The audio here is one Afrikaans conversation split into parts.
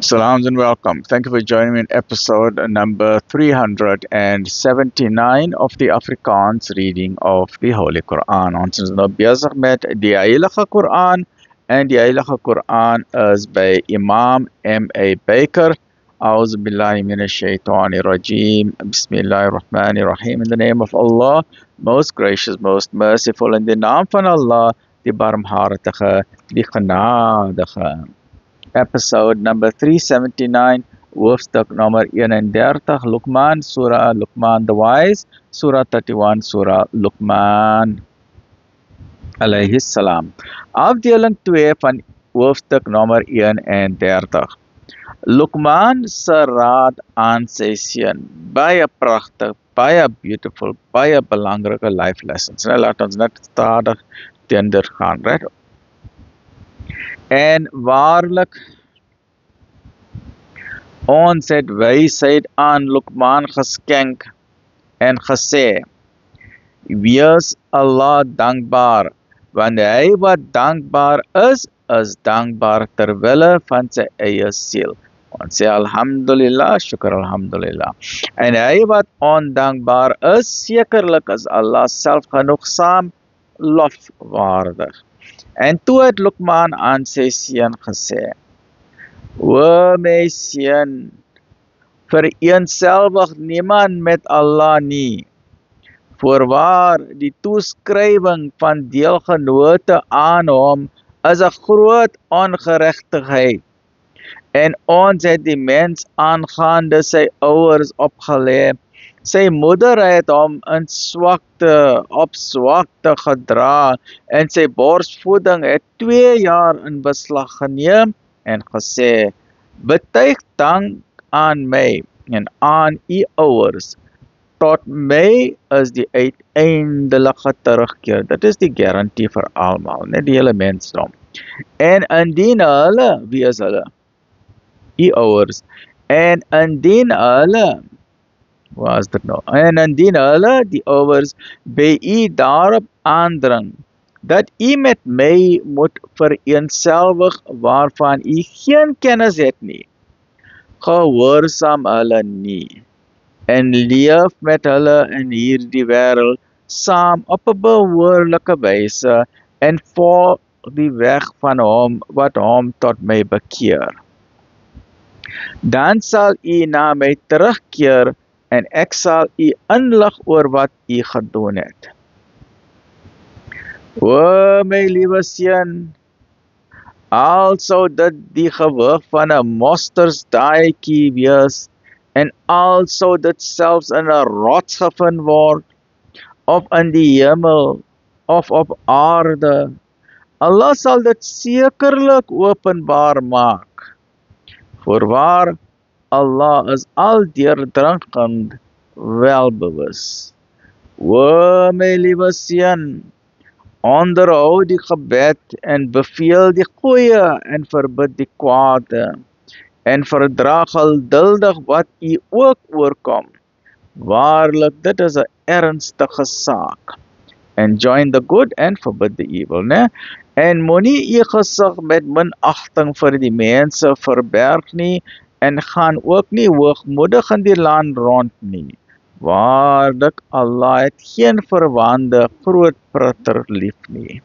Salams and welcome. Thank you for joining me in episode number 379 of the Afrikaans reading of the Holy Quran. Ons is nou besig met die Heilige Quran en die Heilige Quran is by Imam M.A. Baker. A'udhu billahi minash shaitani rajim. Bismillahir Rahmanir Rahim. In the name of Allah, most gracious, most merciful, in the naam van Allah, die barmhartige, die genadige. Episode number 379, hoofstuk nummer 31, Luqman, Surah Luqman the Wise, Surah 31, Surah Luqman alayhi salam. Afdeling 2 van hoofstuk nummer 31. Luqman se raad aan sy seun. Baie pragtig, baie beautiful, baie belangrike life lessons. Nou laat ons net stadig teenoor gaan, right? En waarlik, ons het wysheid aan Luqman geskenk en gesê, wees Allah dankbaar, want hy wat dankbaar is dankbaar terwille van sy eie siel. Ons sê alhamdulillah, shukr alhamdulillah. En hy wat ondankbaar is, sekerlik is Allah self genoegsaam, lofwaardig. En toe het Luqman aan sy seun gesê, o my seun, vereenselwig niemand met Allah nie. Voorwaar, die toeskrywing van deelgenote aan hom is 'n groot ongeregtigheid. En ons het die mens aangaande sy ouers opgelê. Sy moeder het hom in op swakte gedra en sy borsvoeding het 2 jaar in beslag geneem en gesê, betuig dank aan my en aan u ouers. Tot my is die uiteindelike terugkeer. Dit is die garantie vir almal, net die hele mensdom. En indien hulle, wie is hulle? U ouers. En indien hulle, was dit nou? En indien hulle, die ouers, by u daarop aandring, dat u met my moet vereenselwig waarvan u geen kennis het nie, gehoorsaam hulle nie, en leef met hulle in hierdie wêreld saam op 'n behoorlike wyse en volg die weg van hom wat hom tot my bekeer. Dan sal u na my terugkeer en ek sal u inlig oor wat u gedoen het. O my liewe seun, al sou dit die gewig van 'n mosterdaaitjie wees, en al sou dit selfs in 'n rots gevind word, of in die hemel, of op aarde, Allah sal dit sekerlik openbaar maak. Voorwaar, Allah is aldeurdrinkend welbewus. O my liewe seun, onderhou die gebed en beveel die goeie en verbid die kwade, en verdra geduldig wat u ook oorkom. Waarlik, dit is 'n ernstige saak. And join the good and forbid the evil, né? En moenie u gesig met minagting vir die mense verberg nie, en gaan ook nie hoogmoedig in die land rond nie. Waarlik, Allah het geen verwande groot prutter lief nie.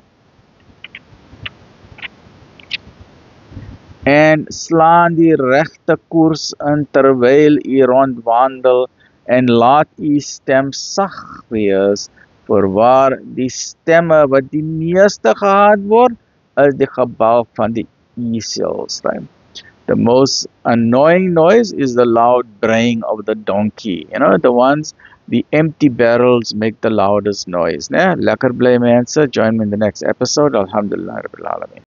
En slaan die regte koers in terwyl u rondwandel, en laat u stem sag wees, voorwaar die stemme wat die meeste gehaat word, is die gebal van die esels. The most annoying noise is the loud braying of the donkey. You know, the empty barrels make the loudest noise. Lekker bly mense, join me in the next episode. Alhamdulillah Rabbil Alamin.